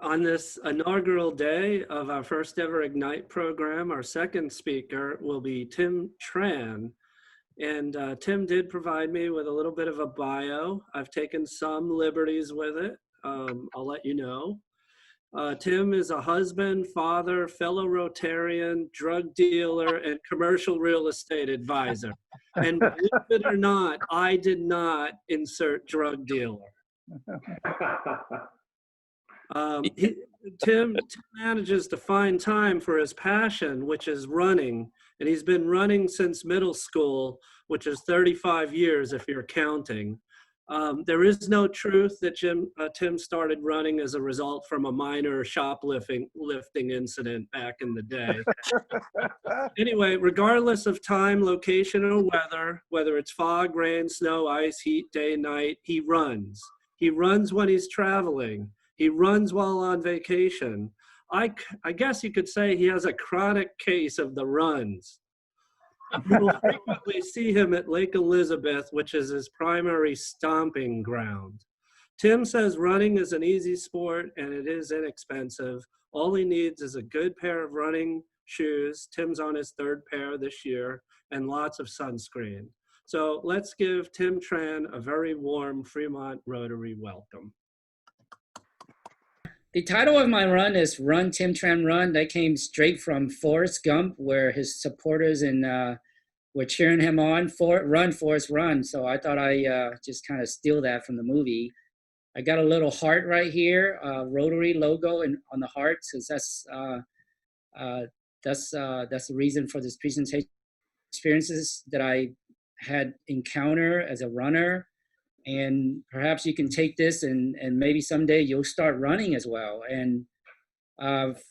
On this inaugural day of our first ever Ignite program, our second speaker will be Tim Tran. And Tim did provide me with a little bit of a bio. I've taken some liberties with it. I'll let you know. Tim is a husband, father, fellow Rotarian, drug dealer, and commercial real estate advisor. And believe it or not, I did not insert drug dealer. Tim manages to find time for his passion, which is running. And he's been running since middle school, which is 35 years if you're counting. There is no truth that Tim started running as a result from a minor shoplifting incident back in the day. Anyway, regardless of time, location, or weather, whether it's fog, rain, snow, ice, heat, day, night, he runs. He runs when he's traveling. He runs while on vacation. I guess you could say he has a chronic case of the runs. You will frequently see him at Lake Elizabeth, which is his primary stomping ground. Tim says running is an easy sport and it is inexpensive. All he needs is a good pair of running shoes. Tim's on his third pair this year, and lots of sunscreen. So let's give Tim Tran a very warm Fremont Rotary welcome. The title of my run is Run, Tim Tran Run. That came straight from Forrest Gump, where his supporters were cheering him on for run, Forrest, run. So I thought I just kind of steal that from the movie. I got a little heart right here, Rotary logo on the heart, since that's the reason for this presentation. Experiences that I had encounter as a runner. And perhaps you can take this and maybe someday you'll start running as well. And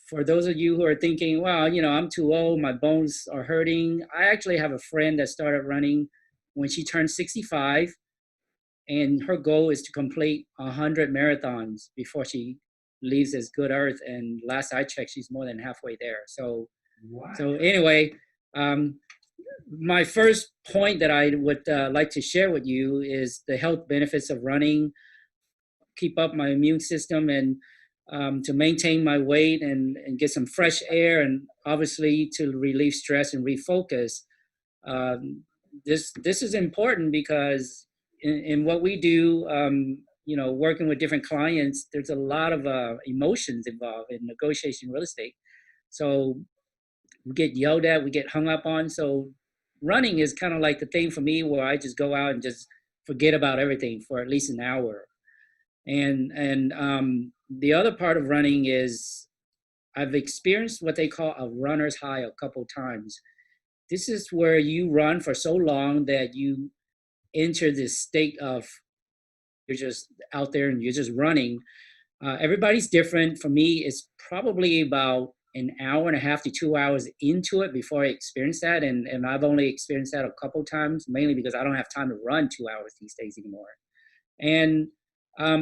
for those of you who are thinking, well, I'm too old, my bones are hurting. I actually have a friend that started running when she turned 65. And her goal is to complete 100 marathons before she leaves this good earth. And last I checked, she's more than halfway there. So, wow. So anyway, my first point that I would like to share with you is the health benefits of running, keep up my immune system, and to maintain my weight and get some fresh air, and obviously to relieve stress and refocus. This is important because in what we do, working with different clients, there's a lot of emotions involved in negotiation real estate. So we get yelled at, we get hung up on. So running is kind of like the thing for me where I just go out and just forget about everything for at least an hour. And the other part of running is I've experienced what they call a runner's high a couple times. This is where you run for so long that you enter this state of you're just out there and you're just running. Everybody's different. For me, it's probably about an hour and a half to 2 hours into it before I experience that. And I've only experienced that a couple times, mainly because I don't have time to run 2 hours these days anymore. And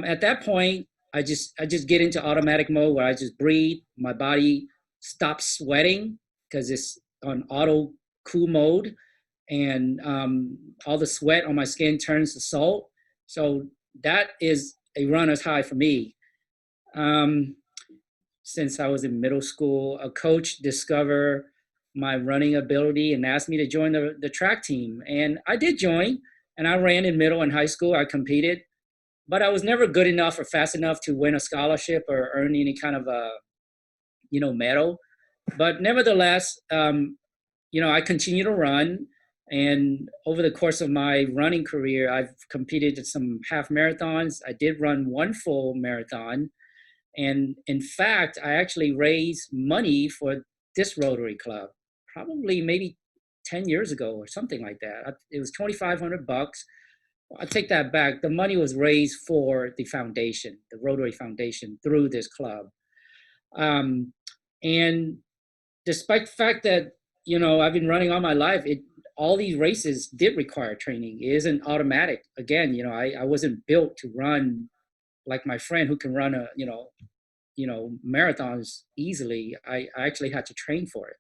at that point, I just get into automatic mode where I just breathe. My body stops sweating because it's on auto cool mode. And all the sweat on my skin turns to salt. So that is a runner's high for me. Since I was in middle school, a coach discovered my running ability and asked me to join the track team. And I did join, and I ran in middle and high school. I competed, but I was never good enough or fast enough to win a scholarship or earn any kind of a, medal. But nevertheless, I continue to run. And over the course of my running career, I've competed in some half marathons. I did run one full marathon. And in fact, I actually raised money for this Rotary Club, probably maybe 10 years ago or something like that. It was $2,500. I take that back. The money was raised for the foundation, the Rotary Foundation, through this club. And despite the fact that, I've been running all my life, all these races did require training. It isn't automatic. Again, I wasn't built to run like my friend who can run marathons easily. I actually had to train for it.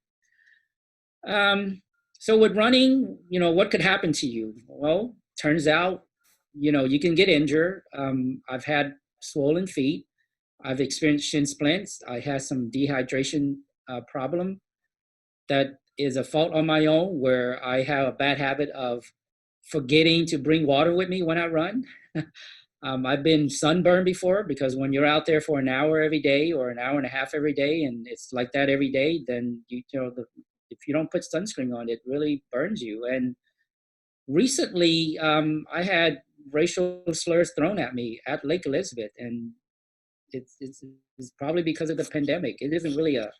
So with running, what could happen to you? Well, turns out, you can get injured. I've had swollen feet. I've experienced shin splints. I had some dehydration problem that is a fault on my own, where I have a bad habit of forgetting to bring water with me when I run. I've been sunburned before, because when you're out there for an hour every day or an hour and a half every day, and it's like that every day, then if you don't put sunscreen on, it really burns you. And recently, I had racial slurs thrown at me at Lake Elizabeth, and it's probably because of the pandemic. It isn't really a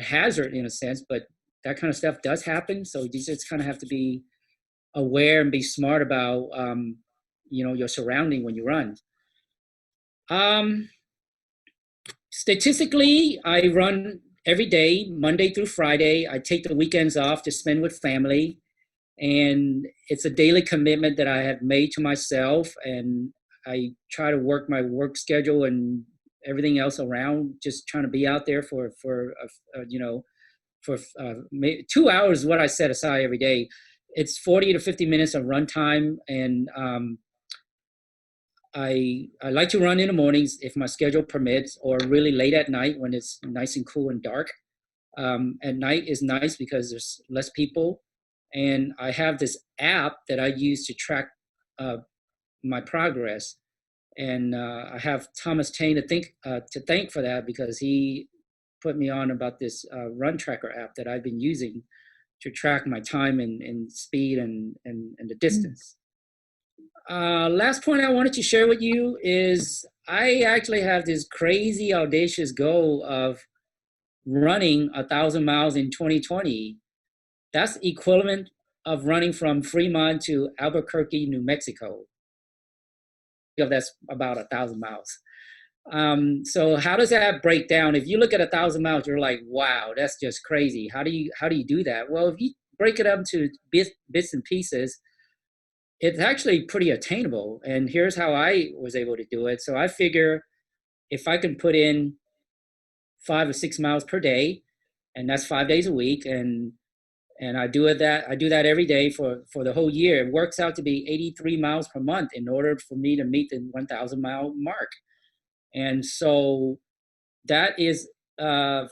hazard in a sense, but that kind of stuff does happen. So you just kind of have to be aware and be smart about your surrounding when you run. Um, Statistically, I run every day, Monday through Friday. I take the weekends off to spend with family, and it's a daily commitment that I have made to myself. And I try to work my work schedule and everything else around, just trying to be out there for 2 hours is what I set aside every day. It's 40 to 50 minutes of run time, and I like to run in the mornings if my schedule permits, or really late at night when it's nice and cool and dark. At night is nice because there's less people, and I have this app that I use to track uh, my progress. And I have Thomas Tane to thank for that, because he put me on about this run tracker app that I've been using to track my time and speed and the distance. Last point I wanted to share with you is I actually have this crazy audacious goal of running 1,000 miles in 2020. That's equivalent of running from Fremont to Albuquerque, New Mexico. That's about 1,000 miles. So how does that break down? If you look at 1,000 miles, you're like, wow, that's just crazy. How do you do that? Well, if you break it up to bits and pieces, it's actually pretty attainable. And here's how I was able to do it. So I figure if I can put in 5 or 6 miles per day, and that's 5 days a week, and I do that every day for the whole year. It works out to be 83 miles per month in order for me to meet the 1,000 mile mark. And so that is I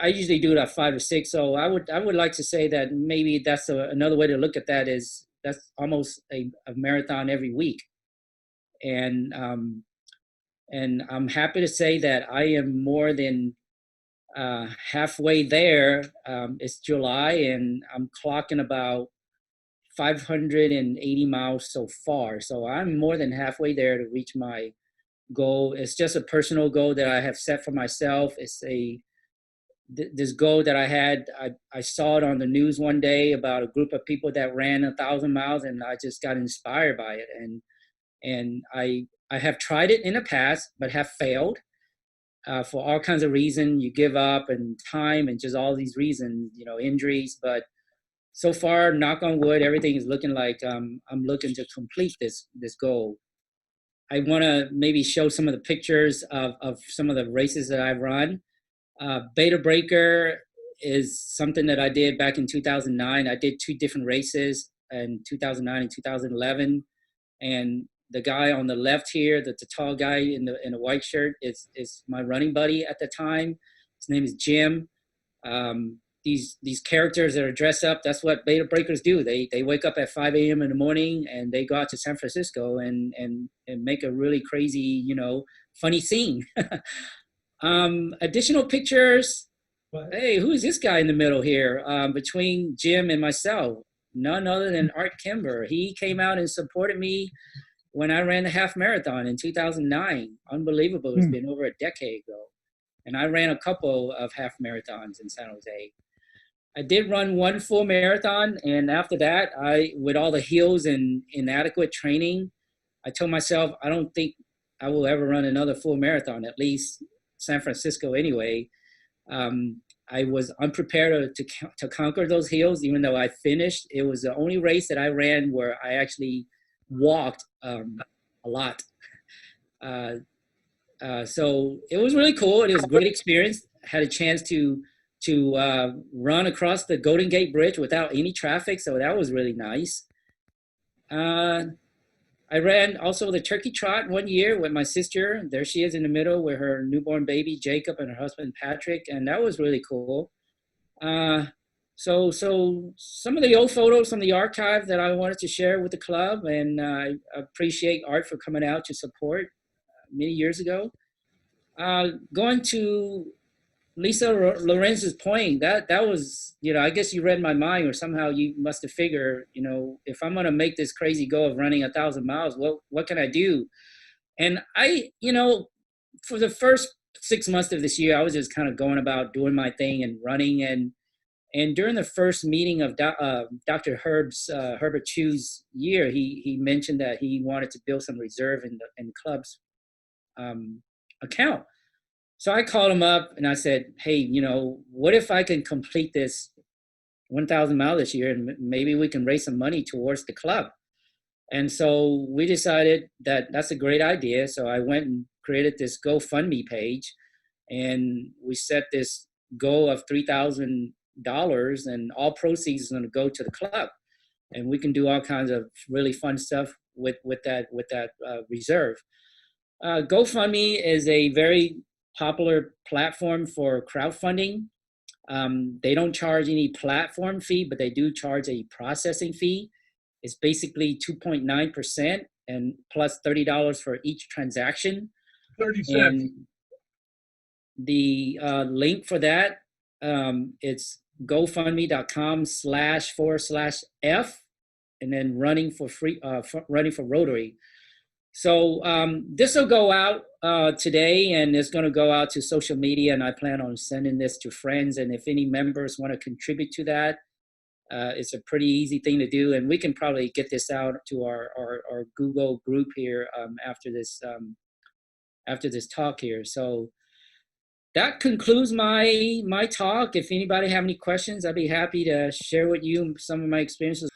usually do it at 5 or 6. So I would like to say that maybe that's another way to look at that, is that's almost a marathon every week. And I'm happy to say that I am more than halfway there. It's July, and I'm clocking about 580 miles so far. So I'm more than halfway there to reach my goal. It's just a personal goal that I have set for myself. It's this goal that I had. I saw it on the news one day about a group of people that ran 1,000 miles, and I just got inspired by it. And I have tried it in the past, but have failed for all kinds of reasons. You give up, and time, and just all these reasons, injuries. But so far, knock on wood, everything is looking like I'm looking to complete this goal. I want to maybe show some of the pictures of some of the races that I've run. Beta Breaker is something that I did back in 2009. I did 2 different races in 2009 and 2011. And the guy on the left here, the tall guy in the white shirt, is my running buddy at the time. His name is Jim. These characters that are dressed up, that's what Beta Breakers do. They wake up at 5 a.m. in the morning, and they go out to San Francisco and make a really crazy, funny scene. Additional pictures. Hey, who's this guy in the middle here? Between Jim and myself, none other than Art Kimber. He came out and supported me when I ran the half marathon in 2009. Unbelievable. It's been over a decade ago. And I ran a couple of half marathons in San Jose. I did run one full marathon, and after that, with all the hills and inadequate training, I told myself I don't think I will ever run another full marathon, at least San Francisco anyway. I was unprepared to conquer those hills, even though I finished. It was the only race that I ran where I actually walked a lot. So it was really cool. It was a great experience. Had a chance to run across the Golden Gate Bridge without any traffic, so that was really nice. I ran also the turkey trot one year with my sister. There she is in the middle with her newborn baby Jacob and her husband Patrick, and that was really cool. Uh, so some of the old photos from the archive that I wanted to share with the club, and I appreciate Art for coming out to support many years ago. Going to Lisa Lorenz's point, that was, I guess you read my mind, or somehow you must have figured, if I'm gonna make this crazy goal of running 1,000 miles, what can I do? And for the first 6 months of this year, I was just kind of going about doing my thing and running. And during the first meeting of Dr. Herbert Chu's year, he mentioned that he wanted to build some reserve in the club's account. So I called him up and I said, hey, what if I can complete this 1,000 mile this year, and maybe we can raise some money towards the club. And so we decided that that's a great idea. So I went and created this GoFundMe page, and we set this goal of $3,000, and all proceeds is going to go to the club. And we can do all kinds of really fun stuff with that reserve. GoFundMe is a very popular platform for crowdfunding. They don't charge any platform fee, but they do charge a processing fee. It's basically 2.9% and plus $30 for each transaction. 30 cents. And the link for that, it's gofundme.com//F, and then running for Rotary. So this will go out today, and it's going to go out to social media, and I plan on sending this to friends. And if any members want to contribute to that, it's a pretty easy thing to do, and we can probably get this out to our Google group here after this talk here. So that concludes my talk. If anybody have any questions, I'd be happy to share with you some of my experiences.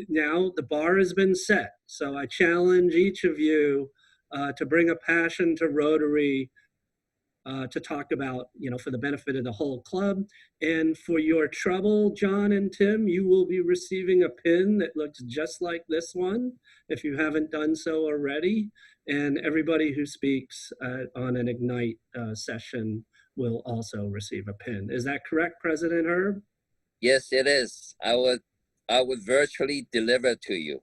Now the bar has been set, so I challenge each of you to bring a passion to Rotary, to talk about, for the benefit of the whole club. And for your trouble, John and Tim, you will be receiving a pin that looks just like this one, if you haven't done so already. And everybody who speaks on an Ignite session will also receive a pin. Is that correct, President Herb? Yes, it is. I would virtually deliver to you.